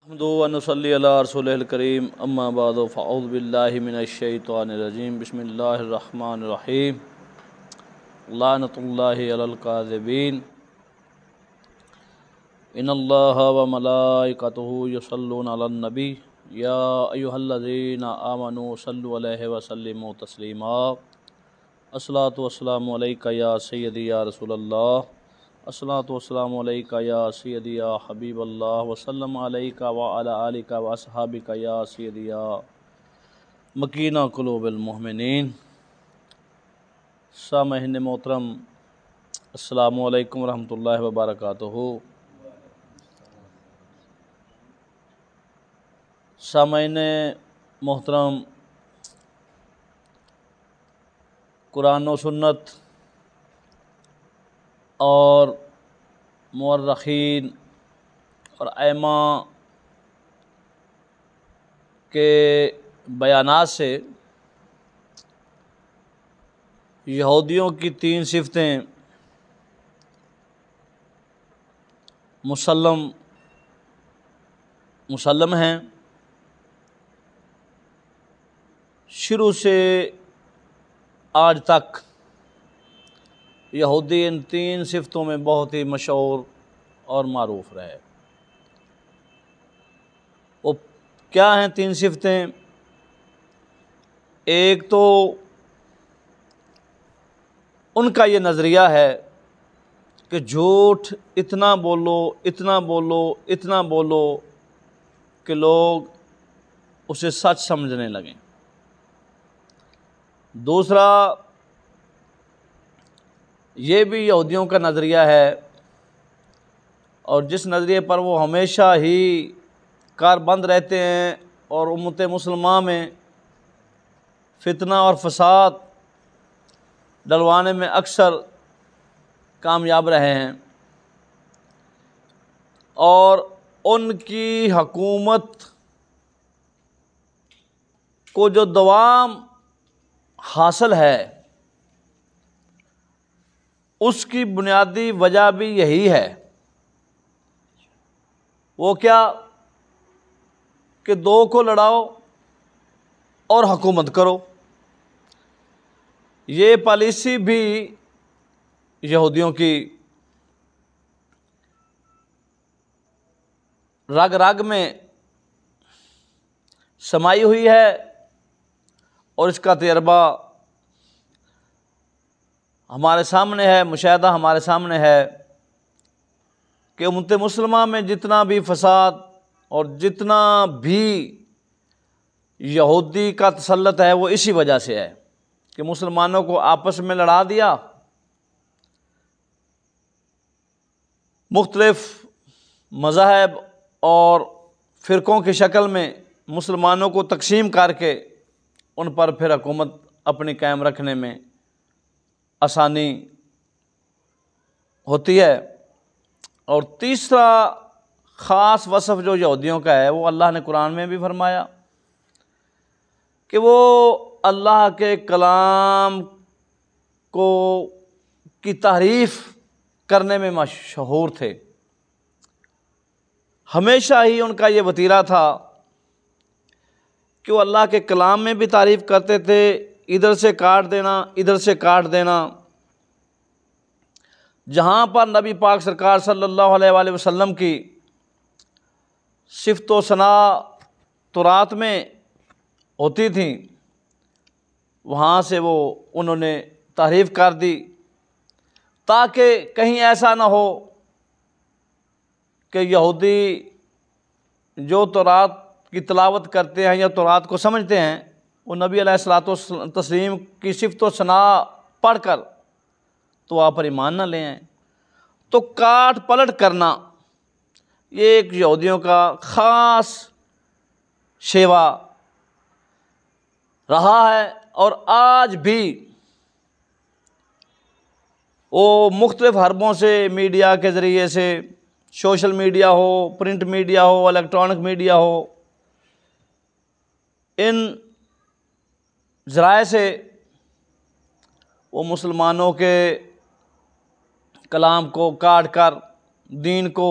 الحمد ونصلی علی رسول الکریم اما بعد فاعوذ باللہ من الشیطان الرجیم بسم اللہ الرحمن الرحیم لعنۃ اللہ علی الکاذبین ان اللہ وملائکتہ یصلون علی النبی یا ایھا الذین آمنوا صلوا علیہ وسلموا تسلیما الصلاۃ والسلام علیک یا سیدی یا رسول اللہ الصلاۃ والسلام علیک یا سیدی یا حبیب اللہ وسلم علیک وعلی آلک واصحابک یا سیدی یا مکین قلوب المؤمنین۔ سامعین محترم، السلام علیکم ورحمۃ اللہ وبرکاتہ۔ سامعین محترم، قرآن و سنت اور مورخین اور ائمہ کے بیانات سے یہودیوں کی تین صفتیں مسلم ہیں۔ شروع سے آج تک یہودی ان تین صفتوں میں بہت ہی مشہور اور معروف رہے۔ وہ کیا ہیں تین صفتیں؟ ایک تو ان کا یہ نظریہ ہے کہ جھوٹ اتنا بولو اتنا بولو کہ لوگ اسے سچ سمجھنے لگیں۔ دوسرا، یہ بھی یہودیوں کا نظریہ ہے اور جس نظریے پر وہ ہمیشہ ہی کاربند رہتے ہیں اور امت مسلمہ میں فتنہ اور فساد ڈلوانے میں اکثر کامیاب رہے ہیں، اور ان کی حکومت کو جو دوام حاصل ہے اس کی بنیادی وجہ بھی یہی ہے۔ وہ کیا کہ دو کو لڑاؤ اور حکومت کرو۔ یہ پالیسی بھی یہودیوں کی رگ رگ میں سمائی ہوئی ہے، اور اس کا تجربہ ہمارے سامنے ہے، مشاہدہ ہمارے سامنے ہے کہ امت مسلمہ میں جتنا بھی فساد اور جتنا بھی یہودی کا تسلط ہے وہ اسی وجہ سے ہے کہ مسلمانوں کو آپس میں لڑا دیا، مختلف مذاہب اور فرقوں کی شکل میں مسلمانوں کو تقسیم کر کے ان پر پھر حکومت اپنی قائم رکھنے میں آسانی ہوتی ہے۔ اور تیسرا خاص وصف جو یہودیوں کا ہے وہ اللہ نے قرآن میں بھی فرمایا کہ وہ اللہ کے کلام کی تحریف کرنے میں مشہور تھے۔ ہمیشہ ہی ان کا یہ وتیرہ تھا کہ وہ اللہ کے کلام میں بھی تعریف کرتے تھے، ادھر سے کاٹ دینا ادھر سے کاٹ دینا۔ جہاں پر نبی پاک سرکار صلی اللہ علیہ وآلہ وسلم کی صفت و ثناء تورات میں ہوتی تھیں، وہاں سے وہ انہوں نے تحریف کر دی، تاکہ کہیں ایسا نہ ہو کہ یہودی جو تورات کی تلاوت کرتے ہیں یا تورات کو سمجھتے ہیں وہ نبی علیہ الصلوۃ والتسلیم کی صفت و ثناء پڑھ کر تو آپ پر ایمان نہ لے آئیں۔ تو کاٹ پلٹ کرنا یہ ایک یہودیوں کا خاص شیوا رہا ہے، اور آج بھی وہ مختلف حربوں سے، میڈیا کے ذریعے سے، سوشل میڈیا ہو، پرنٹ میڈیا ہو، الیکٹرانک میڈیا ہو، ان ذرائع سے وہ مسلمانوں کے کلام کو کاٹ کر دین کو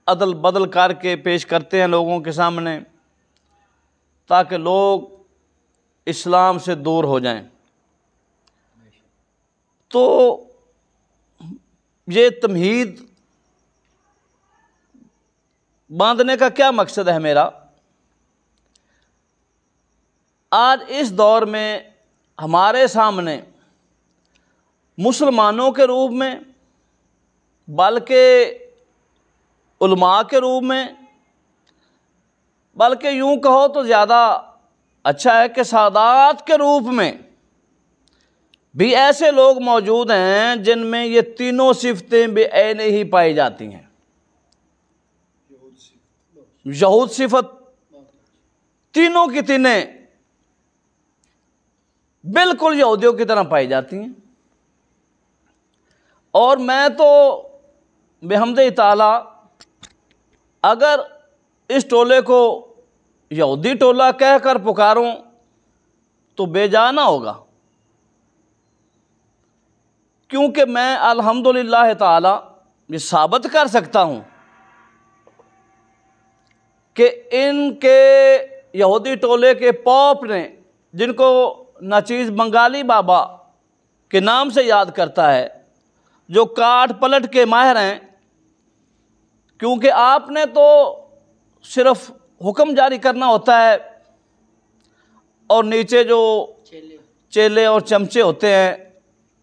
عدل بدل کر کے پیش کرتے ہیں لوگوں کے سامنے تاکہ لوگ اسلام سے دور ہو جائیں۔ تو یہ تمہید باندھنے کا کیا مقصد ہے میرا؟ آج اس دور میں ہمارے سامنے مسلمانوں کے روپ میں بلکہ علماء کے روپ میں بلکہ یوں کہو تو زیادہ اچھا ہے کہ سادات کے روپ میں بھی ایسے لوگ موجود ہیں جن میں یہ تینوں صفتیں بے عین ہی پائی جاتی ہیں۔ یہود صفت تینوں کی تینیں بالکل یہودیوں کی طرح پائی جاتی ہیں، اور میں تو بحمد تعالی اگر اس ٹولے کو یہودی ٹولہ کہہ کر پکاروں تو بے جا نہ ہوگا، کیونکہ میں الحمدللہ تعالی یہ ثابت کر سکتا ہوں کہ ان کے یہودی ٹولے کے پوپ نے، جن کو ناچیز بنگالی بابا کے نام سے یاد کرتا ہے، جو کاٹ پلٹ کے ماہر ہیں، کیونکہ آپ نے تو صرف حکم جاری کرنا ہوتا ہے اور نیچے جو چیلے اور چمچے ہوتے ہیں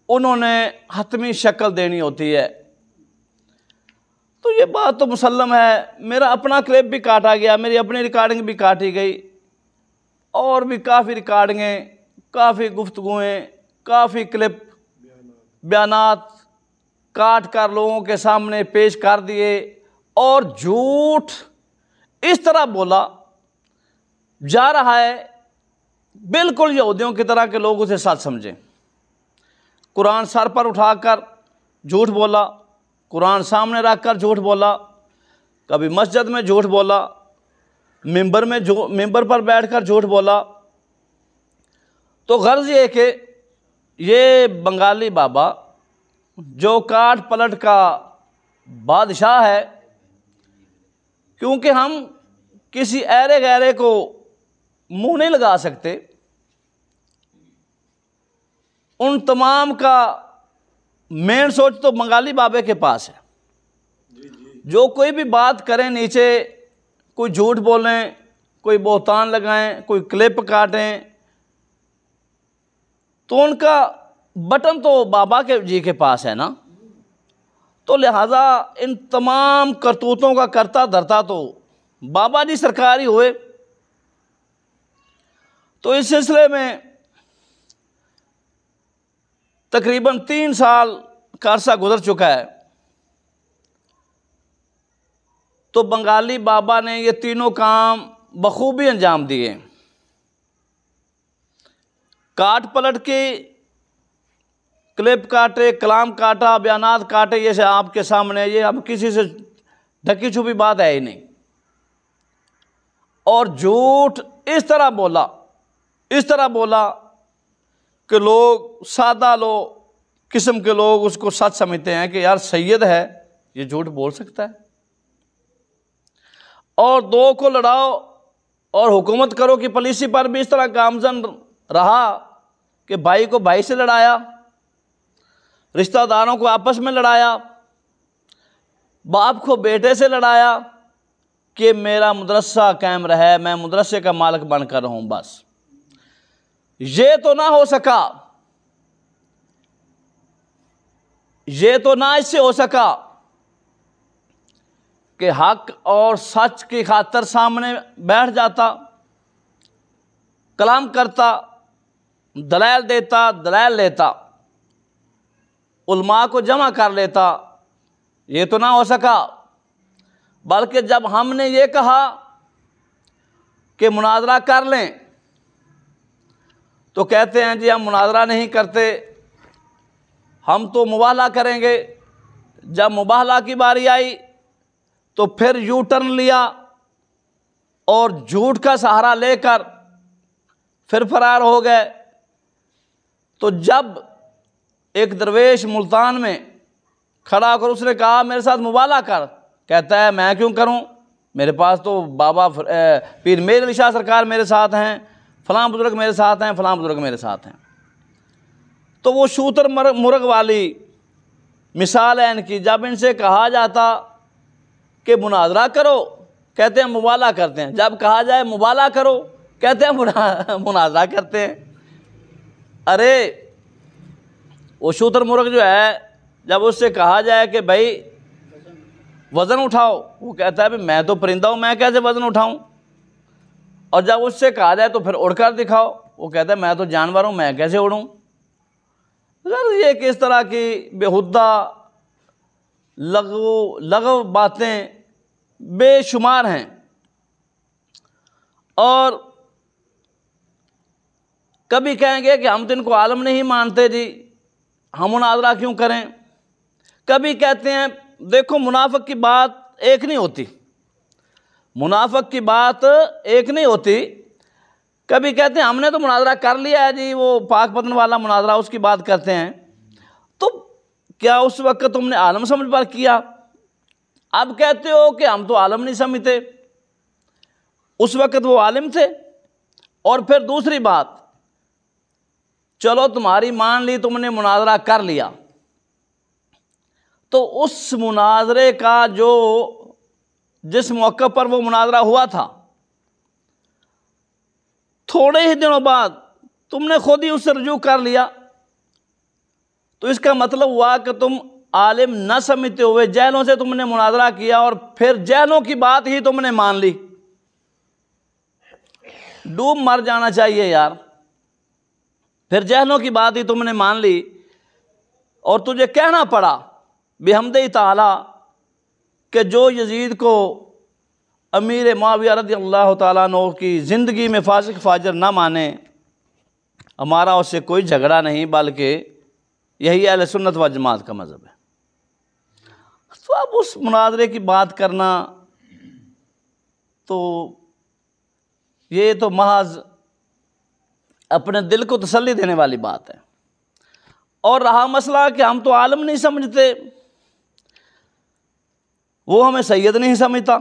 انہوں نے حتمی شکل دینی ہوتی ہے۔ تو یہ بات تو مسلم ہے، میرا اپنا کلپ بھی کاٹا گیا، میری اپنی ریکارڈنگ بھی کاٹی گئی، اور بھی کافی ریکارڈنگیں، کافی گفتگویں، کافی کلپ بیانات کاٹ کر لوگوں کے سامنے پیش کر دیے، اور جھوٹ اس طرح بولا جا رہا ہے بالکل یہودیوں کی طرح کہ لوگ اسے سچ سمجھیں۔ قرآن سر پر اٹھا کر جھوٹ بولا، قرآن سامنے رکھ کر جھوٹ بولا، کبھی مسجد میں جھوٹ بولا، ممبر پر بیٹھ کر جھوٹ بولا۔ تو غرض یہ کہ یہ بنگالی بابا جو کاٹ پلٹ کا بادشاہ ہے، کیونکہ ہم کسی ایرے غیرے کو منہ نہیں لگا سکتے، ان تمام کا مین سوچ تو بنگالی بابے کے پاس ہے۔ جو کوئی بھی بات کریں نیچے، کوئی جھوٹ بولیں، کوئی بہتان لگائیں، کوئی کلپ کاٹیں، تو ان کا بٹن تو بابا کے جی کے پاس ہے نا، تو لہٰذا ان تمام کرتوتوں کا کرتا دھرتا تو بابا جی سرکار ہی ہوئے۔ تو اس سلسلے میں تقریباً 3 سال کا عرصہ گزر چکا ہے، تو بنگالی بابا نے یہ تینوں کام بخوبی انجام دیے۔ کاٹ پلٹ کے کلپ کاٹے، کلام کاٹا، بیانات کاٹے، یہ سے آپ کے سامنے، یہ اب کسی سے ڈھکی چھپی بات ہے ہی نہیں، اور جھوٹ اس طرح بولا کہ لوگ، سادہ قسم کے لوگ اس کو سچ سمجھتے ہیں کہ یار سید ہے، یہ جھوٹ بول سکتا ہے، اور دو کو لڑاؤ اور حکومت کرو کی پالیسی پر بھی اس طرح گامزن رہا کہ بھائی کو بھائی سے لڑایا، رشتہ داروں کو آپس میں لڑایا، باپ کو بیٹے سے لڑایا کہ میرا مدرسہ قائم رہے، میں مدرسے کا مالک بن کر رہوں۔ بس یہ تو نہ ہو سکا، یہ تو نہ اس سے ہو سکا کہ حق اور سچ کی خاطر سامنے بیٹھ جاتا، کلام کرتا، دلائل دیتا، دلائل لیتا، علماء کو جمع کر لیتا، یہ تو نہ ہو سکا۔ بلکہ جب ہم نے یہ کہا کہ مناظرہ کر لیں تو کہتے ہیں جی ہم مناظرہ نہیں کرتے، ہم تو مباہلہ کریں گے۔ جب مباہلہ کی باری آئی تو پھر یو ٹرن لیا اور جھوٹ کا سہارا لے کر پھر فرار ہو گئے۔ تو جب ایک درویش ملتان میں کھڑا کر اس نے کہا میرے ساتھ مباہلہ کر، کہتا ہے میں کیوں کروں، میرے پاس تو بابا پیر میر علی شاہ سرکار میرے ساتھ ہیں، فلاں بزرگ میرے ساتھ ہیں، فلاں بزرگ میرے ساتھ ہیں۔ تو وہ شوتر مرغ والی مثال ہے ان کی، جب ان سے کہا جاتا کہ مناظرہ کرو کہتے ہیں مبالغہ کرتے ہیں، جب کہا جائے مبالغہ کرو کہتے ہیں مناظرہ کرتے ہیں۔ ارے وہ شوتر مرغ جو ہے جب اس سے کہا جائے کہ بھائی وزن اٹھاؤ، وہ کہتا ہے میں تو پرندہ ہوں، میں کیسے وزن اٹھاؤں، اور جب اس سے کہا جائے تو پھر اڑ کر دکھاؤ، وہ کہتا ہے میں تو جانور ہوں، میں کیسے اڑوں۔ یہ کس طرح کی بےہودہ لغو باتیں بے شمار ہیں۔ اور کبھی کہیں گے کہ ہم تو ان کو عالم نہیں مانتے جی، ہم مناظرہ کیوں کریں۔ کبھی کہتے ہیں دیکھو منافق کی بات ایک نہیں ہوتی، منافق کی بات ایک نہیں ہوتی۔ کبھی کہتے ہیں ہم نے تو مناظرہ کر لیا ہے جی، وہ پاک پتن والا مناظرہ اس کی بات کرتے ہیں، تو کیا اس وقت تم نے عالم سمجھ پر کیا؟ اب کہتے ہو کہ ہم تو عالم نہیں سمجھتے، اس وقت وہ عالم تھے۔ اور پھر دوسری بات، چلو تمہاری مان لی، تم نے مناظرہ کر لیا، تو اس مناظرے کا جس موقع پر وہ مناظرہ ہوا تھا، تھوڑے ہی دنوں بعد تم نے خود ہی اس سے رجوع کر لیا، تو اس کا مطلب ہوا کہ تم عالم نہ سمجھتے ہوئے جہلوں سے تم نے مناظرہ کیا، اور پھر جہلوں کی بات ہی تم نے مان لی۔ ڈوب مر جانا چاہیے یار، پھر جہلوں کی بات ہی تم نے مان لی، اور تجھے کہنا پڑا بحمدہ تعالی کہ جو یزید کو امیر معاویہ رضی اللہ تعالیٰ عنہ کی زندگی میں فاسق فاجر نہ مانے، ہمارا اس سے کوئی جھگڑا نہیں، بلکہ یہی اہل سنت و جماعت کا مذہب ہے۔ تو اب اس مناظرے کی بات کرنا تو یہ تو محض اپنے دل کو تسلی دینے والی بات ہے۔ اور رہا مسئلہ کہ ہم تو عالم نہیں سمجھتے، وہ ہمیں سید نہیں سمجھتا۔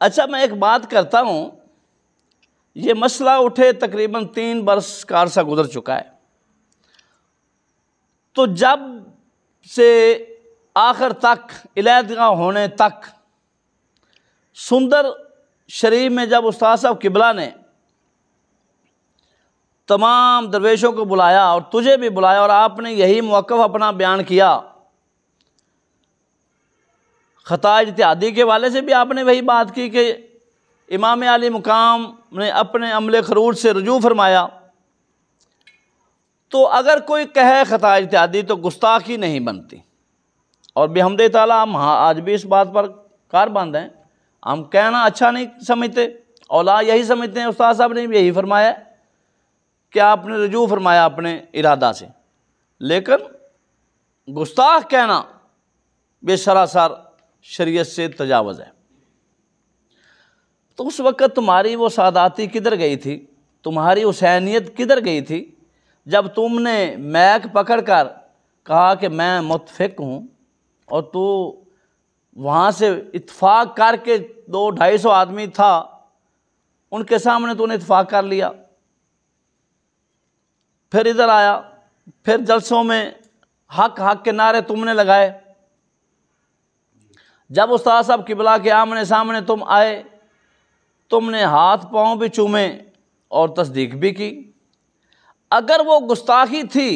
اچھا میں ایک بات کرتا ہوں، یہ مسئلہ اٹھے تقریباً 3 برس کا عرصہ گزر چکا ہے، تو جب سے آخر تک علیحدگاہ ہونے تک سندر شریف میں جب استاد صاحب قبلہ نے تمام درویشوں کو بلایا اور تجھے بھی بلایا، اور آپ نے یہی موقف اپنا بیان کیا، خطا اجتہادی کے والے سے بھی آپ نے وہی بات کی کہ امام علی مقام نے اپنے عمل خروج سے رجوع فرمایا، تو اگر کوئی کہے خطا اجتہادی تو گستاخی نہیں بنتی، اور بحمدہ تعالیٰ ہم آج بھی اس بات پر کار بند ہیں، ہم کہنا اچھا نہیں سمجھتے، اولا یہی سمجھتے ہیں، استاد صاحب نے بھی یہی فرمایا کہ آپ نے رجوع فرمایا اپنے ارادہ سے، لیکن گستاخ کہنا بے سراسر شریعت سے تجاوز ہے۔ تو اس وقت تمہاری وہ ساداتی کدھر گئی تھی، تمہاری حسینیت کدھر گئی تھی، جب تم نے میک پکڑ کر کہا کہ میں متفق ہوں، اور تو وہاں سے اتفاق کر کے 200-250 آدمی تھا ان کے سامنے تو نے اتفاق کر لیا، پھر ادھر آیا، پھر جلسوں میں حق حق کے نعرے تم نے لگائے، جب استاد صاحب قبلہ کے آمنے سامنے تم آئے، تم نے ہاتھ پاؤں بھی چومے اور تصدیق بھی کی۔ اگر وہ گستاخی تھی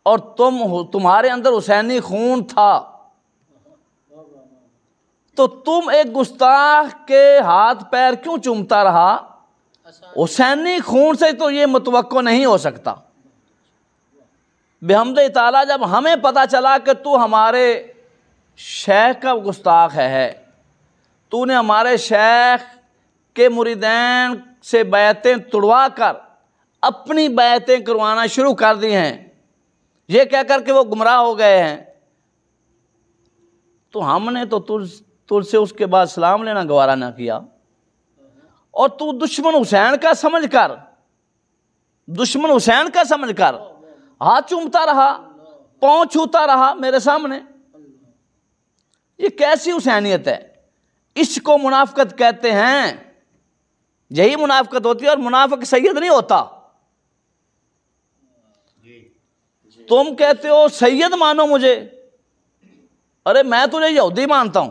اور تمہارے اندر حسینی خون تھا، تو تم ایک گستاخ کے ہاتھ پیر کیوں چومتا رہا؟ حسینی خون سے تو یہ متوقع نہیں ہو سکتا۔ بحمدہ تعالیٰ جب ہمیں پتہ چلا کہ تو ہمارے شیخ کا گستاخ ہے، تو نے ہمارے شیخ کے مریدین سے بیعتیں توڑوا کر اپنی بیعتیں کروانا شروع کر دی ہیں، یہ کہہ کر کہ وہ گمراہ ہو گئے ہیں، تو ہم نے تو تجھ سے اس کے بعد سلام لینا گوارا نہ کیا، اور تو دشمن حسین کا سمجھ کر ہاتھ چومتا رہا، پاؤں چھوتا رہا میرے سامنے۔ یہ کیسی حسینیت ہے؟ اس کو منافقت کہتے ہیں، یہی منافقت ہوتی ہے، اور منافق سید نہیں ہوتا۔ تم کہتے ہو سید مانو مجھے، ارے میں تجھے یہودی مانتا ہوں۔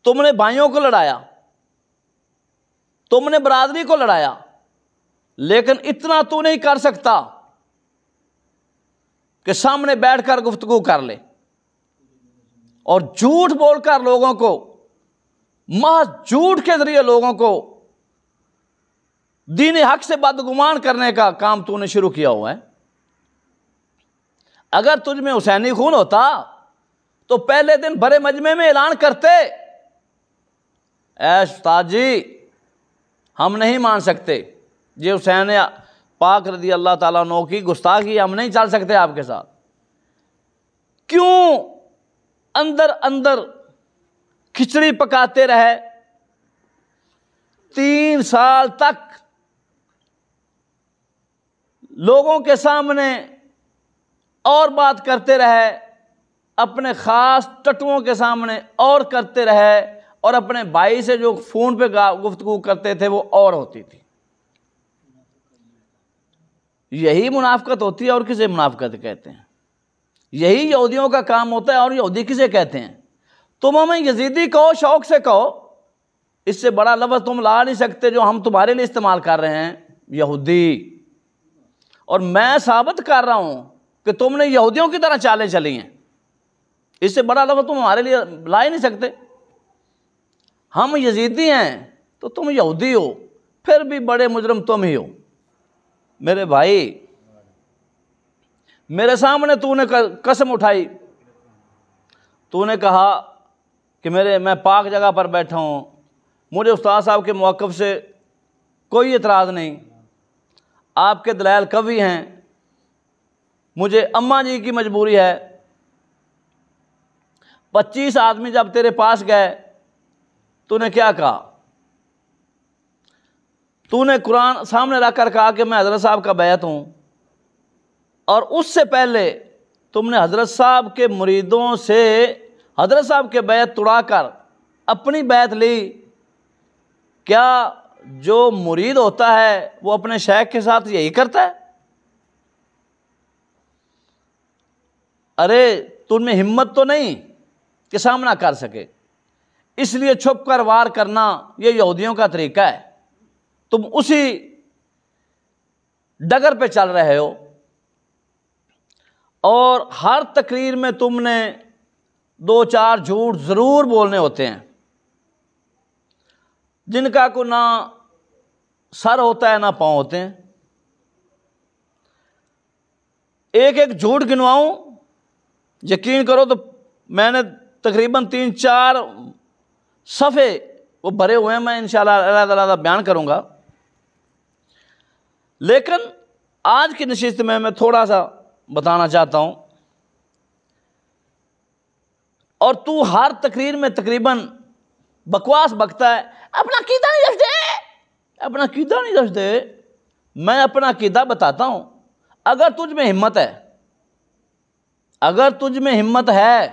تم نے بھائیوں کو لڑایا، تم نے برادری کو لڑایا، لیکن اتنا تو نہیں کر سکتا کہ سامنے بیٹھ کر گفتگو کر لے اور جھوٹ بول کر لوگوں کو، محض جھوٹ کے ذریعے لوگوں کو دین حق سے بدگمان کرنے کا کام تو نے شروع کیا ہوا ہے۔ اگر تجھ میں حسینی خون ہوتا تو پہلے دن بڑے مجمع میں اعلان کرتے، اے استاد جی ہم نہیں مان سکتے، یہ حسین پاک رضی اللہ تعالیٰ عنہ کی گستاخی، ہم نہیں چل سکتے آپ کے ساتھ۔ کیوں اندر اندر کھچڑی پکاتے رہے 3 سال تک، لوگوں کے سامنے اور بات کرتے رہے، اپنے خاص ٹٹوؤں کے سامنے اور کرتے رہے، اور اپنے بھائی سے جو فون پہ گفتگو کرتے تھے وہ اور ہوتی تھی۔ یہی منافقت ہوتی ہے، اور کسے منافقت کہتے ہیں؟ یہی یہودیوں کا کام ہوتا ہے، اور یہودی کسے کہتے ہیں؟ تم ہمیں یزیدی کہو، شوق سے کہو، اس سے بڑا لفظ تم لا نہیں سکتے جو ہم تمہارے لیے استعمال کر رہے ہیں، یہودی۔ اور میں ثابت کر رہا ہوں کہ تم نے یہودیوں کی طرح چالیں چلی ہیں، اس سے بڑا لفظ تم ہمارے لیے لا ہی نہیں سکتے۔ ہم یزیدی ہیں تو تم یہودی ہو، پھر بھی بڑے مجرم تم ہی ہو۔ میرے بھائی، میرے سامنے تو نے قسم اٹھائی، تو نے کہا کہ میں پاک جگہ پر بیٹھا ہوں، مجھے استاد صاحب کے موقف سے کوئی اعتراض نہیں، آپ کے دلائل قوی ہیں، مجھے اماں جی کی مجبوری ہے۔ 25 آدمی جب تیرے پاس گئے تو نے کیا کہا؟ تو نے قرآن سامنے رکھ کر کہا کہ میں حضرت صاحب کا بیعت ہوں، اور اس سے پہلے تم نے حضرت صاحب کے مریدوں سے حضرت صاحب کے بیعت توڑا کر اپنی بیعت لی۔ کیا جو مرید ہوتا ہے وہ اپنے شیخ کے ساتھ یہی کرتا ہے؟ ارے تم میں ہمت تو نہیں کہ سامنا کر سکے، اس لیے چھپ کر وار کرنا یہ یہودیوں کا طریقہ ہے۔ تم اسی ڈگر پہ چل رہے ہو، اور ہر تقریر میں تم نے 2-4 جھوٹ ضرور بولنے ہوتے ہیں، جن کا کوئی نہ سر ہوتا ہے نہ پاؤں ہوتے ہیں۔ ایک ایک جھوٹ گنواؤں، یقین کرو تو میں نے تقریباً 3-4 صفحے وہ بھرے ہوئے ہیں، میں انشاءاللہ علیحدہ بیان کروں گا، لیکن آج کی نشست میں تھوڑا سا بتانا چاہتا ہوں۔ اور تو ہر تقریر میں تقریباً بکواس بکتا ہے، اپنا عقیدہ نہیں رکھتے، اپنا عقیدہ نہیں رکھتے۔ میں اپنا عقیدہ بتاتا ہوں، اگر تجھ میں ہمت ہے، اگر تجھ میں ہمت ہے،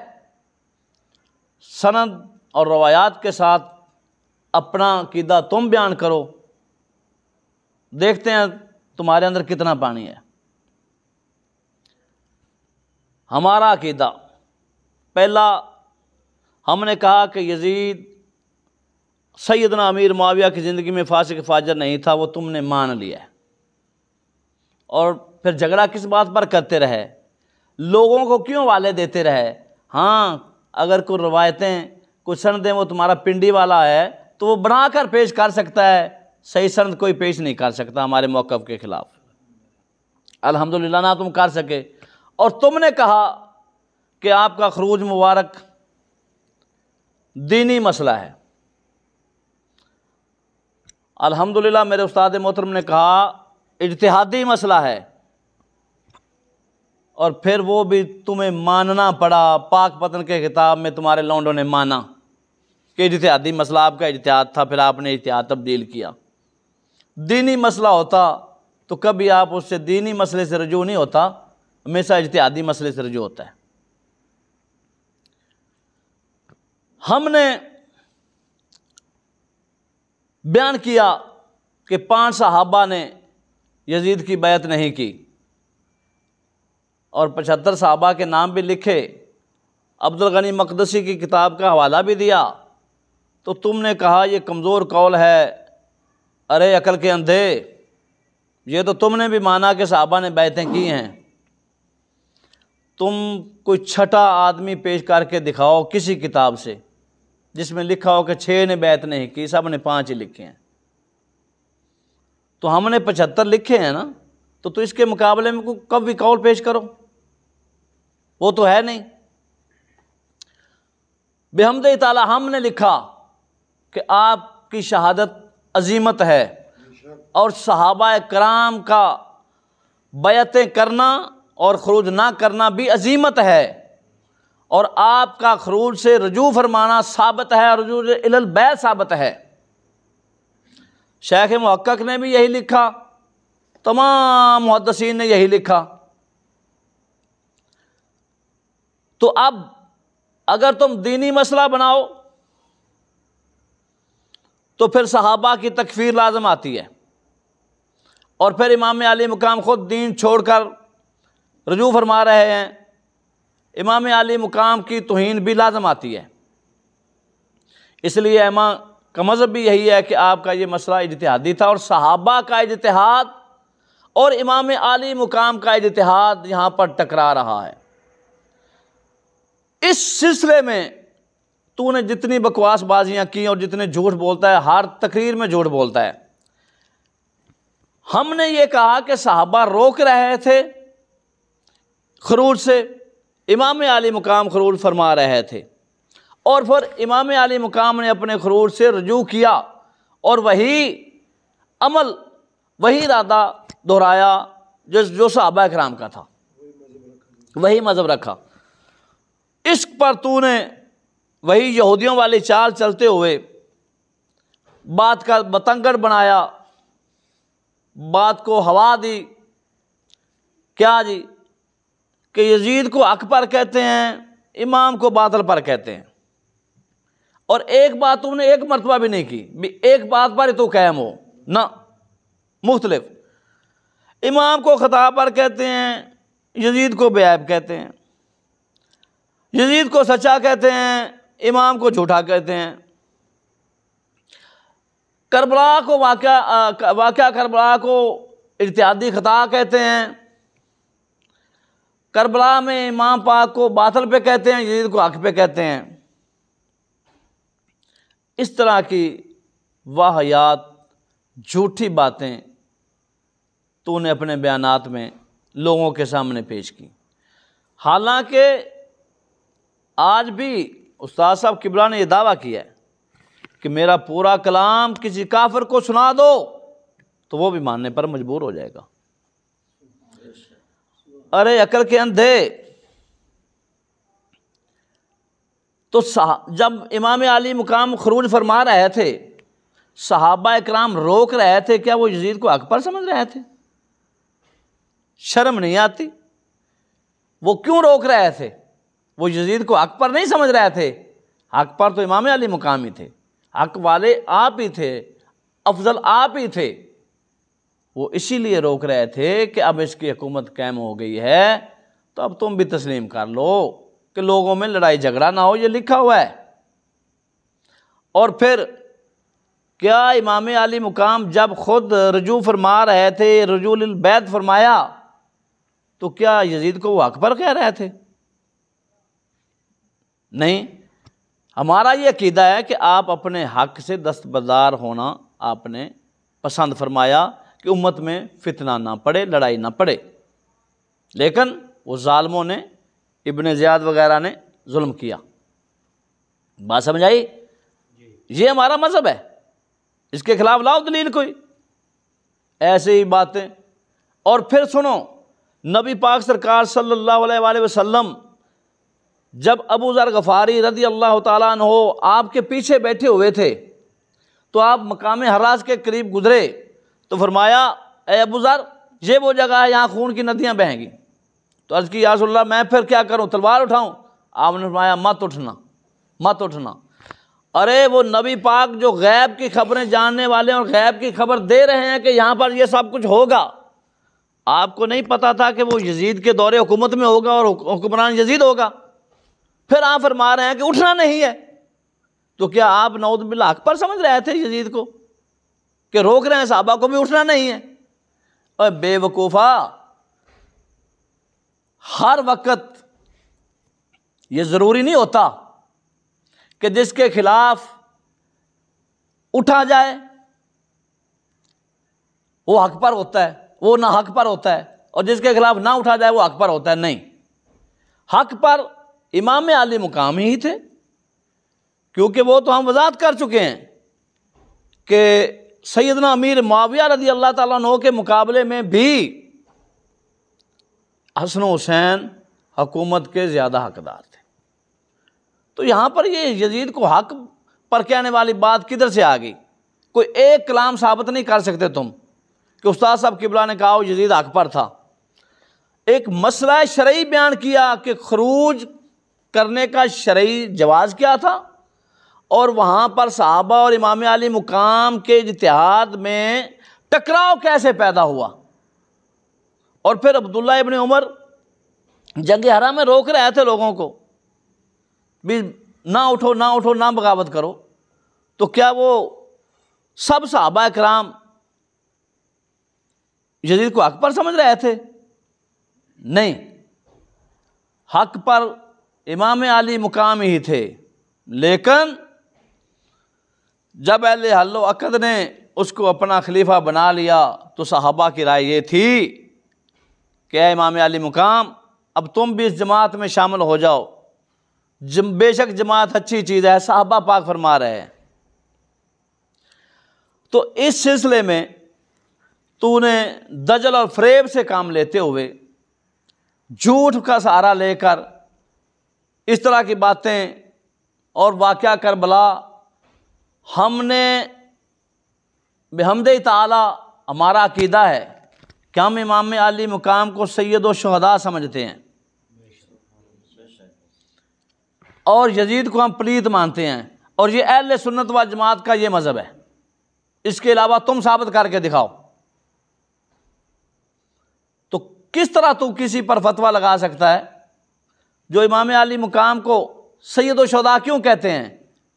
سند اور روایات کے ساتھ اپنا عقیدہ تم بیان کرو، دیکھتے ہیں تمہارے اندر کتنا پانی ہے۔ ہمارا عقیدہ پہلا، ہم نے کہا کہ یزید سیدنا امیر معاویہ کی زندگی میں فاسق فاجر نہیں تھا، وہ تم نے مان لیا ہے، اور پھر جھگڑا کس بات پر کرتے رہے، لوگوں کو کیوں والے دیتے رہے؟ ہاں اگر کوئی روایتیں کوئی سندیں وہ تمہارا پنڈی والا ہے تو وہ بنا کر پیش کر سکتا ہے، صحیح سند کوئی پیش نہیں کر سکتا ہمارے موقف کے خلاف، الحمدللہ نہ تم کر سکے۔ اور تم نے کہا کہ آپ کا خروج مبارک دینی مسئلہ ہے، الحمدللہ میرے استاد محترم نے کہا اجتہادی مسئلہ ہے، اور پھر وہ بھی تمہیں ماننا پڑا۔ پاک پتن کے خطاب میں تمہارے لونڈوں نے مانا کہ اجتہادی مسئلہ آپ کا اجتہاد تھا، پھر آپ نے اجتہاد تبدیل کیا۔ دینی مسئلہ ہوتا تو کبھی آپ اس سے دینی مسئلے سے رجوع نہیں ہوتا، ہمیشہ اجتہادی مسئلے سے رجوع ہوتا ہے۔ ہم نے بیان کیا کہ 5 صحابہ نے یزید کی بیعت نہیں کی اور 75 صحابہ کے نام بھی لکھے، عبدالغنی مقدسی کی کتاب کا حوالہ بھی دیا، تو تم نے کہا یہ کمزور قول ہے، ارے عقل کے اندھے، یہ تو تم نے بھی مانا کہ صحابہ نے بیعتیں کی ہیں، تم کوئی چھٹا آدمی پیش کر کے دکھاؤ کسی کتاب سے جس میں لکھا ہو کہ 6 نے بیعت نہیں کی، سب نے 5 ہی لکھے ہیں۔ تو ہم نے 75 لکھے ہیں نا، تو اس کے مقابلے میں کوئی قوی قول پیش کرو، وہ تو ہے نہیں۔ بحمد تعالی ہم نے لکھا کہ آپ کی شہادت عظیمت ہے اور صحابہ کرام کا بیعتیں کرنا اور خروج نہ کرنا بھی عظیمت ہے، اور آپ کا خروج سے رجوع فرمانا ثابت ہے، رجوع الی البیت ثابت ہے۔ شیخ محقق نے بھی یہی لکھا، تمام محدثین نے یہی لکھا۔ تو اب اگر تم دینی مسئلہ بناؤ تو پھر صحابہ کی تکفیر لازم آتی ہے، اور پھر امام علی مقام خود دین چھوڑ کر رجوع فرما رہے ہیں، امام علی مقام کی توہین بھی لازم آتی ہے۔ اس لیے ائمہ کا مذہب بھی یہی ہے کہ آپ کا یہ مسئلہ اجتہادی تھا، اور صحابہ کا اجتہاد اور امام علی مقام کا اجتہاد یہاں پر ٹکرا رہا ہے۔ اس سلسلے میں تو نے جتنی بکواس بازیاں کی اور جتنے جھوٹ بولتا ہے، ہر تقریر میں جھوٹ بولتا ہے۔ ہم نے یہ کہا کہ صحابہ روک رہے تھے خروج سے، امام علی مقام خروج فرما رہے تھے، اور پھر امام علی مقام نے اپنے خروج سے رجوع کیا اور وہی عمل، وہی ارادہ دہرایا جو صحابہ کرام کا تھا، وہی مذہب رکھا۔ اس پر تو نے وہی یہودیوں والی چال چلتے ہوئے بات کا بتنگڑ بنایا، بات کو ہوا دی، کیا جی کہ یزید کو حق پر کہتے ہیں، امام کو باطل پر کہتے ہیں، اور ایک بات تم نے ایک مرتبہ بھی نہیں کی، ایک بات پر ہی تو قائم ہو نہ، مختلف۔ امام کو خطا پر کہتے ہیں، یزید کو بے عیب کہتے ہیں، یزید کو سچا کہتے ہیں، امام کو جھوٹا کہتے ہیں، کربلا کو واقعہ کربلا کو اجتہادی خطا کہتے ہیں، کربلا میں امام پاک کو باطل پہ کہتے ہیں، یزید کو حق پہ کہتے ہیں۔ اس طرح کی واہیات جھوٹی باتیں تو نے اپنے بیانات میں لوگوں کے سامنے پیش کی، حالانکہ آج بھی استاد صاحب قبلہ نے یہ دعویٰ کیا ہے کہ میرا پورا کلام کسی کافر کو سنا دو تو وہ بھی ماننے پر مجبور ہو جائے گا۔ ارے عقل کے اندھے، تو جب امام علی مقام خروج فرما رہے تھے، صحابہ اکرام روک رہے تھے، کیا وہ یزید کو حق پر سمجھ رہے تھے؟ شرم نہیں آتی؟ وہ کیوں روک رہے تھے؟ وہ یزید کو حق پر نہیں سمجھ رہے تھے، حق پر تو امام علی مقام ہی تھے، حق والے آپ ہی تھے، افضل آپ ہی تھے۔ وہ اسی لیے روک رہے تھے کہ اب اس کی حکومت قائم ہو گئی ہے تو اب تم بھی تسلیم کر لو کہ لوگوں میں لڑائی جھگڑا نہ ہو، یہ لکھا ہوا ہے۔ اور پھر کیا امام علی مقام جب خود رجوع فرما رہے تھے، رجوع البیت فرمایا، تو کیا یزید کو وہ حق پر کہہ رہے تھے؟ نہیں، ہمارا یہ عقیدہ ہے کہ آپ اپنے حق سے دستبردار ہونا آپ نے پسند فرمایا کہ امت میں فتنہ نہ پڑے، لڑائی نہ پڑے، لیکن وہ ظالموں نے، ابن زیاد وغیرہ نے ظلم کیا۔ بات سمجھ آئی؟ یہ ہمارا مذہب ہے، اس کے خلاف لاؤ دلیل کوئی، ایسے ہی باتیں۔ اور پھر سنو، نبی پاک سرکار صلی اللہ علیہ وآلہ وسلم جب ابو ذر غفاری رضی اللہ تعالیٰ عنہ آپ کے پیچھے بیٹھے ہوئے تھے تو آپ مقام حراس کے قریب گزرے تو فرمایا، اے ابو ذر، یہ وہ جگہ ہے یہاں خون کی ندیاں بہیں گی۔ تو عرض کی، یا رسول اللہ میں پھر کیا کروں، تلوار اٹھاؤں؟ آپ نے فرمایا، مت اٹھنا، مت اٹھنا، ارے وہ نبی پاک جو غیب کی خبریں جاننے والے اور غیب کی خبر دے رہے ہیں کہ یہاں پر یہ سب کچھ ہوگا، آپ کو نہیں پتا تھا کہ وہ یزید کے دور حکومت میں ہوگا اور حکمران یزید ہوگا، پھر آپ فرما رہے ہیں کہ اٹھنا نہیں ہے؟ تو کیا آپ نعوذ باللہ حق پر سمجھ رہے تھے یزید کو کہ روک رہے ہیں صحابہ کو بھی اٹھنا نہیں ہے؟ اور بے وقوفا، ہر وقت یہ ضروری نہیں ہوتا کہ جس کے خلاف اٹھا جائے وہ حق پر ہوتا ہے، وہ نہ حق پر ہوتا ہے، اور جس کے خلاف نہ اٹھا جائے وہ حق پر ہوتا ہے۔ نہیں، حق پر امام علی مقام ہی تھے، کیونکہ وہ تو ہم وضاحت کر چکے ہیں کہ سیدنا امیر معاویہ رضی اللہ تعالیٰ عنہ کے مقابلے میں بھی حسن و حسین حکومت کے زیادہ حقدار تھے۔ تو یہاں پر یہ یزید کو حق پر کہنے والی بات کدھر سے آ گئی؟ کوئی ایک کلام ثابت نہیں کر سکتے تم کہ استاد صاحب قبلہ نے کہا یزید حق پر تھا۔ ایک مسئلہ شرعی بیان کیا کہ خروج کرنے کا شرعی جواز کیا تھا، اور وہاں پر صحابہ اور امام علی مقام کے اجتہاد میں ٹکراؤ کیسے پیدا ہوا، اور پھر عبداللہ ابن عمر جنگ حرہ میں روک رہے تھے لوگوں کو بھی نہ اٹھو نہ اٹھو نہ بغاوت کرو، تو کیا وہ سب صحابہ کرام یزید کو حق پر سمجھ رہے تھے؟ نہیں، حق پر امام علی مقام ہی تھے، لیکن جب اہل حل و عقد نے اس کو اپنا خلیفہ بنا لیا تو صحابہ کی رائے یہ تھی کہ اے امام علی مقام، اب تم بھی اس جماعت میں شامل ہو جاؤ، بے شک جماعت اچھی چیز ہے، صحابہ پاک فرما رہے ہیں۔ تو اس سلسلے میں تو نے دجل اور فریب سے کام لیتے ہوئے، جھوٹ کا سہارا لے کر اس طرح کی باتیں اور واقعہ کربلا، ہم نے بحمدہ تعالی ہمارا عقیدہ ہے کہ ہم امام علی مقام کو سید و شہداء سمجھتے ہیں، اور یزید کو ہم پلیت مانتے ہیں، اور یہ اہل سنت و جماعت کا یہ مذہب ہے، اس کے علاوہ تم ثابت کر کے دکھاؤ۔ تو کس طرح تو کسی پر فتویٰ لگا سکتا ہے جو امام علی مقام کو سید و شہداء کیوں کہتے ہیں؟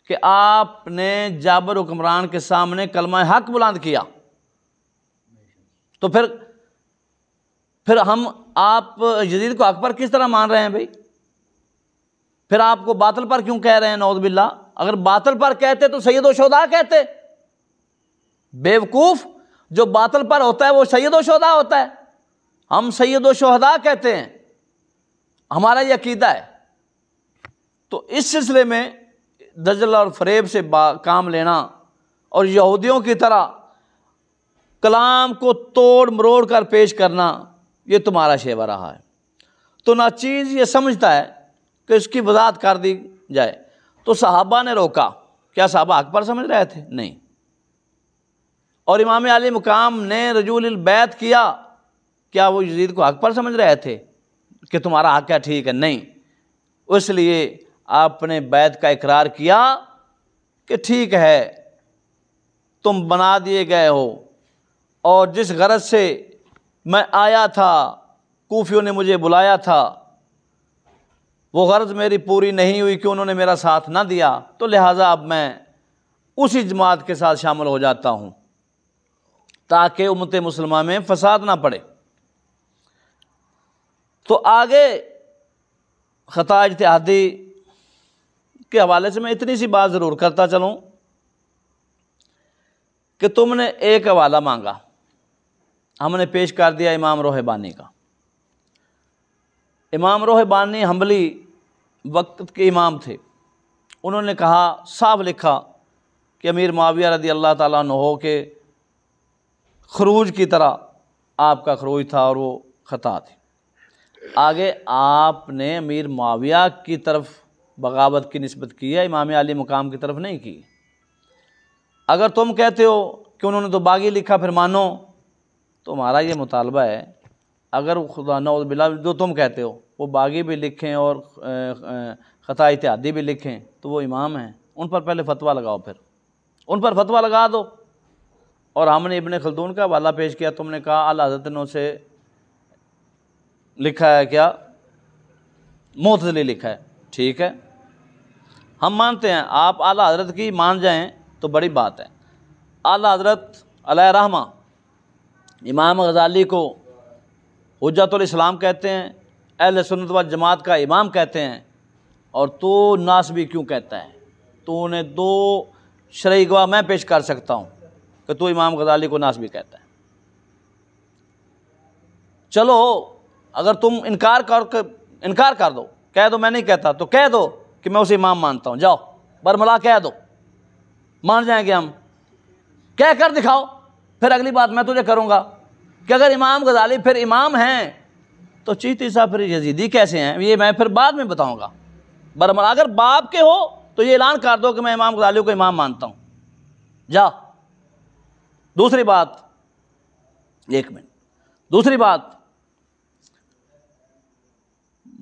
کہ آپ نے جابر حکمران کے سامنے کلمہ حق بلند کیا، تو پھر ہم آپ یزید کو حق پر کس طرح مان رہے ہیں بھائی؟ پھر آپ کو باطل پر کیوں کہہ رہے ہیں؟ نعوذ باللہ، اگر باطل پر کہتے تو سید و شہداء کہتے۔ بیوقوف، جو باطل پر ہوتا ہے وہ سید و شہداء ہوتا ہے، ہم سید و شہداء کہتے ہیں، ہمارا یہ عقیدہ ہے۔ تو اس سلسلے میں دجل اور فریب سے کام لینا اور یہودیوں کی طرح کلام کو توڑ مروڑ کر پیش کرنا، یہ تمہارا شیوہ رہا ہے۔ تو ناچیز یہ سمجھتا ہے کہ اس کی وضاحت کر دی جائے۔ تو صحابہ نے روکا، کیا صحابہ حق پر سمجھ رہے تھے؟ نہیں۔ اور امام علی مقام نے رجوع البیت کیا، کیا وہ یزید کو حق پر سمجھ رہے تھے کہ تمہارا حق ہے ٹھیک ہے؟ نہیں، اس لیے آپ نے بیعت کا اقرار کیا کہ ٹھیک ہے تم بنا دیے گئے ہو، اور جس غرض سے میں آیا تھا، کوفیوں نے مجھے بلایا تھا، وہ غرض میری پوری نہیں ہوئی کہ انہوں نے میرا ساتھ نہ دیا، تو لہٰذا اب میں اسی جماعت کے ساتھ شامل ہو جاتا ہوں تاکہ امت مسلمہ میں فساد نہ پڑے۔ تو آگے خطا اجتہادی کے حوالے سے میں اتنی سی بات ضرور کرتا چلوں کہ تم نے ایک حوالہ مانگا، ہم نے پیش کر دیا امام روحبانی کا۔ امام روحبانی حنبلی وقت کے امام تھے، انہوں نے کہا، صاف لکھا کہ امیر معاویہ رضی اللہ تعالیٰ عنہ کے خروج کی طرح آپ کا خروج تھا اور وہ خطا تھی۔ آگے آپ نے امیر معاویہ کی طرف بغاوت کی نسبت کی ہے، امام علی مقام کی طرف نہیں کی۔ اگر تم کہتے ہو کہ انہوں نے تو باغی لکھا پھر مانو، تو ہمارا یہ مطالبہ ہے، اگر خدا نعوذ باللہ جو تم کہتے ہو وہ باغی بھی لکھیں اور خطا اجتہادی بھی لکھیں تو وہ امام ہیں، ان پر پہلے فتویٰ لگاؤ، پھر ان پر فتویٰ لگا دو۔ اور ہم نے ابن خلدون کا حوالہ پیش کیا، تم نے کہا اعلیٰ حضرت نے اسے لکھا ہے کیا؟ معتزلی لکھا ہے۔ ٹھیک ہے، ہم مانتے ہیں، آپ اعلیٰ حضرت کی مان جائیں تو بڑی بات ہے۔ اعلیٰ حضرت علیہ رحمہ امام غزالی کو حجت الاسلام کہتے ہیں، اہل سنت والجماعت کا امام کہتے ہیں، اور تو ناسبی کیوں کہتا ہے؟ تو نے دو شرعی گواہ میں پیش کر سکتا ہوں کہ تو امام غزالی کو ناسبی کہتا ہے۔ چلو اگر تم انکار کر دو، کہہ دو میں نہیں کہتا، تو کہہ دو کہ میں اسے امام مانتا ہوں، جاؤ برملا کہہ دو، مان جائیں گے ہم۔ کہہ کر دکھاؤ، پھر اگلی بات میں تجھے کروں گا کہ اگر امام غزالی پھر امام ہیں تو چیشتی صاحب پھر یزیدی کیسے ہیں؟ یہ میں پھر بعد میں بتاؤں گا۔ برملا اگر باپ کے ہو تو یہ اعلان کر دو کہ میں امام غزالی کو امام مانتا ہوں، جا۔ دوسری بات، ایک منٹ، دوسری بات،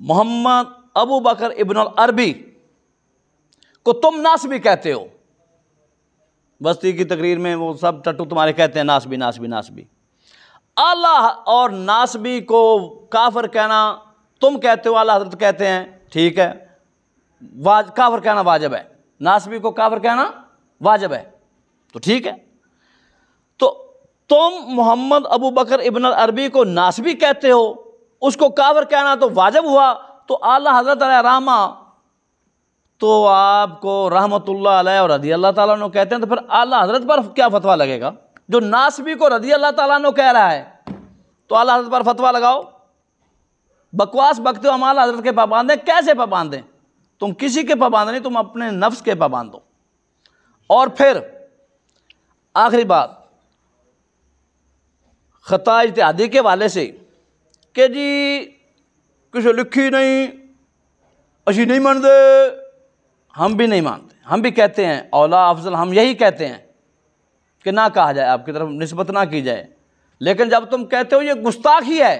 محمد ابو بکر ابن العربی کو تم ناسبی کہتے ہو۔ بستی کی تقریر میں وہ سب ٹٹو تمہارے کہتے ہیں ناسبی ناسبی ناسبی۔ اللہ اور ناسبی کو کافر کہنا تم کہتے ہو، اعلیٰ حضرت کہتے ہیں، ٹھیک ہے، کافر کہنا واجب ہے، ناسبی کو کافر کہنا واجب ہے، تو ٹھیک ہے۔ تو تم محمد ابو بکر ابن العربی کو ناسبی کہتے ہو، اس کو کافر کہنا تو واجب ہوا، تو اعلیٰ حضرت علیہ رحمہ تو آپ کو رحمت اللہ علیہ اور رضی اللہ تعالیٰ عنہ کہتے ہیں، تو پھر اعلیٰ حضرت پر کیا فتویٰ لگے گا؟ جو ناسبی کو رضی اللہ تعالیٰ عنہ کہہ رہا ہے تو اعلیٰ حضرت پر فتویٰ لگاؤ۔ بکواس بکتے ہو ہم اعلیٰ حضرت کے پابند ہیں، کیسے پابند ہیں؟ تم کسی کے پابند نہیں، تم اپنے نفس کے پابند ہو۔ اور پھر آخری بات، خطا اجتہادی کے حوالے سے کہ جی کسی لکھی نہیں، اسی نہیں مانتے، ہم بھی نہیں مانتے، ہم بھی کہتے ہیں اولا افضل، ہم یہی کہتے ہیں کہ نہ کہا جائے، آپ کی طرف نسبت نہ کی جائے، لیکن جب تم کہتے ہو یہ گستاخی ہے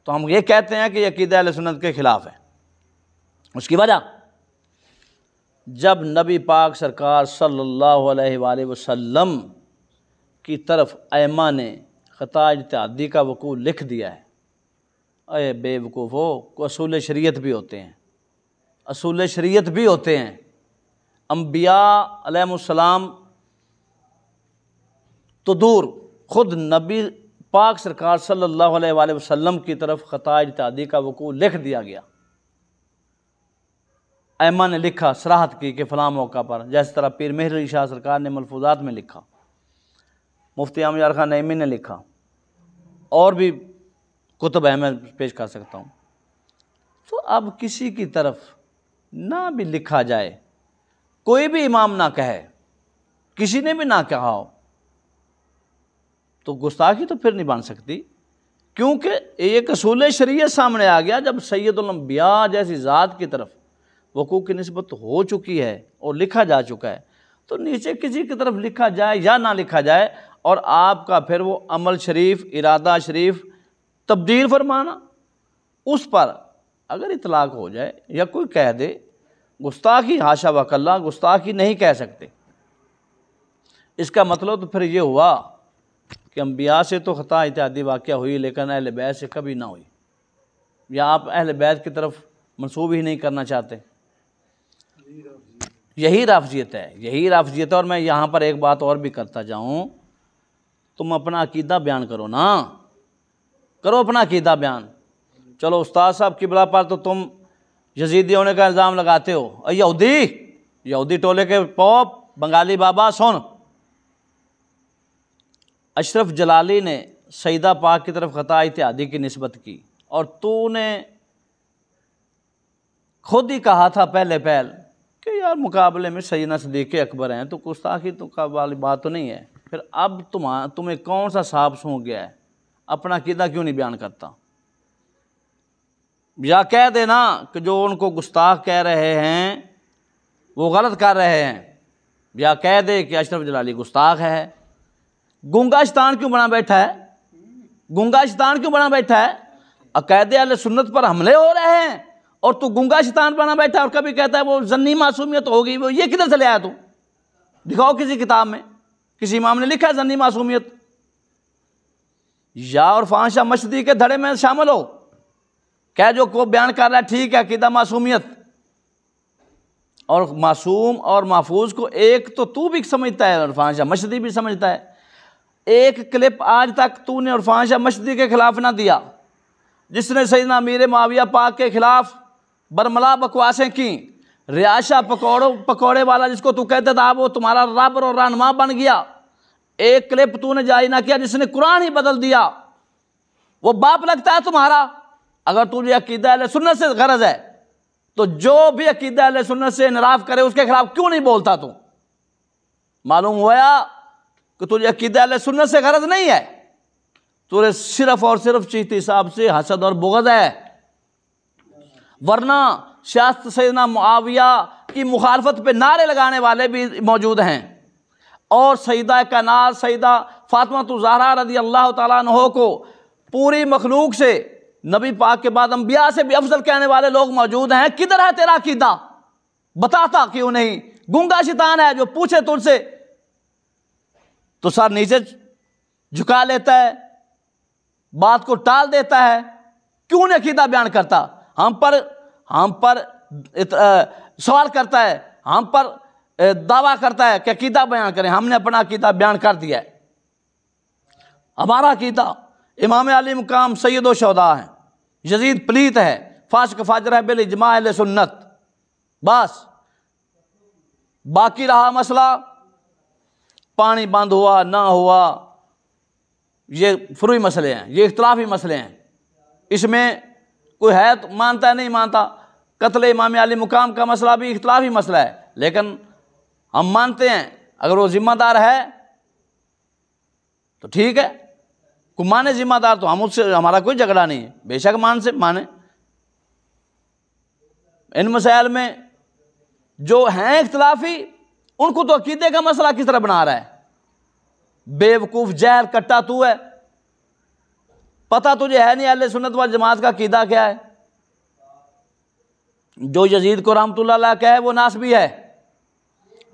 تو ہم یہ کہتے ہیں کہ یہ عقیدہ اہل سنت کے خلاف ہے۔ اس کی وجہ، جب نبی پاک سرکار صلی اللہ علیہ وآلہ وسلم کی طرف ائمہ نے خطا اجتہادی کا وقوع لکھ دیا ہے، اے بے وقوفو، کو اصول شریعت بھی ہوتے ہیں، اصول شریعت بھی ہوتے ہیں۔ انبیاء علیہ السلام تو دور، خود نبی پاک سرکار صلی اللہ علیہ وآلہ وسلم کی طرف خطا اجتہادی کا وقوع لکھ دیا گیا، ائمہ نے لکھا، صراحت کی کہ فلاں موقع پر، جس طرح پیر مہر علی شاہ سرکار نے ملفوظات میں لکھا، مفتی احمد یار خان نعیمی نے لکھا، اور بھی کتب ہیں میں پیش کر سکتا ہوں۔ تو اب کسی کی طرف نہ بھی لکھا جائے، کوئی بھی امام نہ کہے، کسی نے بھی نہ کہا ہو، تو گستاخی تو پھر نہیں بن سکتی، کیونکہ ایک اصول شریعت سامنے آ گیا۔ جب سید الانبیاء جیسی ذات کی طرف وقوع کی نسبت ہو چکی ہے اور لکھا جا چکا ہے، تو نیچے کسی کی طرف لکھا جائے یا نہ لکھا جائے، اور آپ کا پھر وہ عمل شریف، ارادہ شریف تبدیل فرمانا، اس پر اگر اطلاق ہو جائے یا کوئی کہہ دے گستاخی، حاشا وکلا، گستاخی نہیں کہہ سکتے۔ اس کا مطلب تو پھر یہ ہوا کہ انبیاء سے تو خطا اجتہادی واقعہ ہوئی، لیکن اہل بیت سے کبھی نہ ہوئی، یا آپ اہل بیت کی طرف منسوب ہی نہیں کرنا چاہتے۔ یہی رافضیت ہے، یہی رافضیت ہے۔ اور میں یہاں پر ایک بات اور بھی کرتا جاؤں، تم اپنا عقیدہ بیان کرو نا، کرو اپنا عقیدہ بیان۔ چلو استاد صاحب قبلہ پر تو تم یزیدی ہونے کا الزام لگاتے ہو، اے یہودی ٹولے کے پوپ بنگالی بابا، سن، اشرف جلالی نے سیدہ پاک کی طرف خطا اجتہادی کی نسبت کی، اور تو نے خود ہی کہا تھا پہلے کہ یار مقابلے میں سیدنا صدیق اکبر ہیں، تو گستاخی تو والی بات تو نہیں ہے۔ پھر اب تمہیں کون سا صاحب سو گیا ہے؟ اپنا عقیدہ کیوں نہیں بیان کرتا؟ یا کہہ دینا کہ جو ان کو گستاخ کہہ رہے ہیں وہ غلط کر رہے ہیں، یا کہہ دے کہ اشرف جلالی گستاخ ہے۔ گونگا شیطان کیوں بنا بیٹھا ہے؟ گونگا شیطان کیوں بنا بیٹھا ہے؟ عقائد اہل سنت پر حملے ہو رہے ہیں اور تو گونگا شیطان بنا بیٹھا، اور کبھی کہتا ہے وہ ظنی معصومیت ہوگی، وہ یہ کدھر سے لے آیا تو؟ دکھاؤ کسی کتاب میں کسی امام نے لکھا ہے ظنی معصومیت؟ یا عرفان شاہ مشدی کے دھڑے میں شامل ہو، کیا جو کو بیان کر رہا ہے ٹھیک ہے عقیدہ معصومیت، اور معصوم اور محفوظ کو ایک تو بھی سمجھتا ہے، عرفان شاہ مشدی بھی سمجھتا ہے۔ ایک کلپ آج تک تو نے عرفان شاہ مشدی کے خلاف نہ دیا، جس نے سیدنا امیر معاویہ پاک کے خلاف برملا بکواسیں کی، ریاشہ پکوڑے والا جس کو تو کہتے تھا وہ تمہارا رب اور رہنما بن گیا، ایک کلپ تو نے جاری نہ کیا، جس نے قرآن ہی بدل دیا، وہ باپ لگتا ہے تمہارا۔ اگر تجھے عقیدہ اہل سنت سے غرض ہے تو جو بھی عقیدہ اہل سنت سے انحراف کرے اس کے خلاف کیوں نہیں بولتا تو؟ معلوم ہوا کہ تجھے عقیدہ اہل سنت سے غرض نہیں ہے، تجھے صرف اور صرف چیشتی صاحب سے حسد اور بغض ہے، ورنہ سیاست سیدنا معاویہ کی مخالفت پہ نعرے لگانے والے بھی موجود ہیں، اور سیدہ کائنات سیدہ فاطمہ الزہرا رضی اللہ تعالیٰ عنہ کو پوری مخلوق سے، نبی پاک کے بعد انبیاء سے بھی افضل کہنے والے لوگ موجود ہیں۔ کدھر ہے تیرا عقیدہ؟ بتاتا کیوں نہیں؟ گنگا شیطان ہے جو پوچھے تجھ سے تو سر نیچے جھکا لیتا ہے، بات کو ٹال دیتا ہے، کیوں نہیں عقیدہ بیان کرتا؟ ہم پر سوال کرتا ہے، ہم پر دعویٰ کرتا ہے کہ عقیدہ بیان کریں، ہم نے اپنا عقیدہ بیان کر دیا ہے۔ ہمارا عقیدہ امام علی مقام سید و شہداء ہیں، یزید پلیت ہے، فاسق فاجر ہے بالاجماع اہل سنت، بس۔ باقی رہا مسئلہ پانی بند ہوا نہ ہوا، یہ فروعی مسئلے ہیں، یہ اختلافی مسئلے ہیں، اس میں کوئی ہے تو مانتا ہے نہیں مانتا۔ قتل امام علی مقام کا مسئلہ بھی اختلافی مسئلہ ہے، لیکن ہم مانتے ہیں اگر وہ ذمہ دار ہے تو ٹھیک ہے، کو مانے ذمہ دار تو ہم اس سے ہمارا کوئی جھگڑا نہیں ہے، بے شک مانے۔ ان مسائل میں جو ہیں اختلافی ان کو تو عقیدے کا مسئلہ کس طرح بنا رہا ہے؟ بے وقوف جاہل کٹا تو ہے، پتہ تجھے ہے نہیں اہل سنت والجماعت کا عقیدہ کیا ہے۔ جو یزید کو رحمۃ اللہ علیہ کہے وہ ناسبی ہے،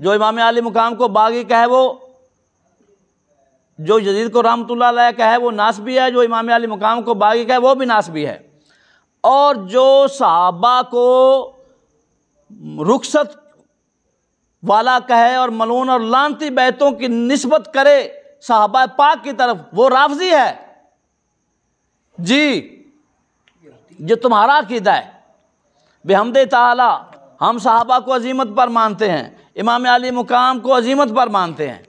جو امام علی مقام کو باغی کہے جو یزید کو رحمۃ اللہ علیہ کہے وہ ناسبی ہے، جو امام علی مقام کو باغی کہے وہ بھی ناسبی ہے، اور جو صحابہ کو رخصت والا کہے اور ملعون اور لعنتی بیتوں کی نسبت کرے صحابہ پاک کی طرف وہ رافضی ہے۔ جی جو تمہارا عقیدہ ہے، بحمد تعالی ہم صحابہ کو عظیمت پر مانتے ہیں، امام علی مقام کو عظیمت پر مانتے ہیں،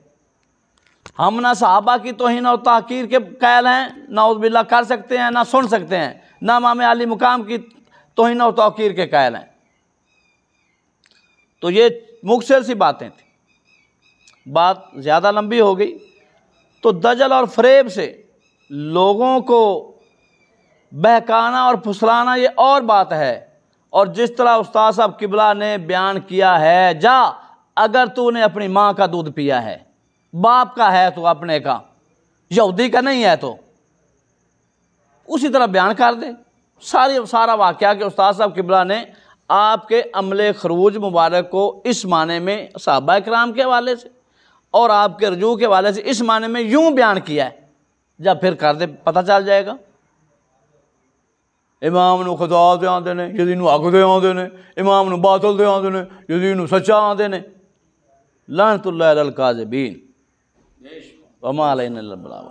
ہم نہ صحابہ کی توہین اور تحقیر کے قائل ہیں، نعوذ باللہ کر سکتے ہیں نہ سن سکتے ہیں، نہ امام علی مقام کی توہین اور تحقیر کے قائل ہیں۔ تو یہ مختصر سی باتیں تھیں، بات زیادہ لمبی ہو گئی تو دجل اور فریب سے لوگوں کو بہکانا اور پھسلانا یہ اور بات ہے، اور جس طرح استاد صاحب قبلہ نے بیان کیا ہے، جا اگر تو نے اپنی ماں کا دودھ پیا ہے، باپ کا ہے تو اپنے کا، یہودی کا نہیں ہے تو اسی طرح بیان کر دے سارا واقعہ کہ استاد صاحب قبلہ نے آپ کے عمل خروج مبارک کو اس معنی میں صحابہ کرام کے حوالے سے اور آپ کے رجوع کے حوالے سے اس معنی میں یوں بیان کیا ہے، جب پھر کر دے پتہ چل جائے گا۔ امام نو خدا دے آندے نے، یزید نو حق دے آندے نے، امام نو باطل دے آندے نے، یزید نو سچا آندے نے، لعنت اللہ علی الکاذبین وما علینا الا البلاغ۔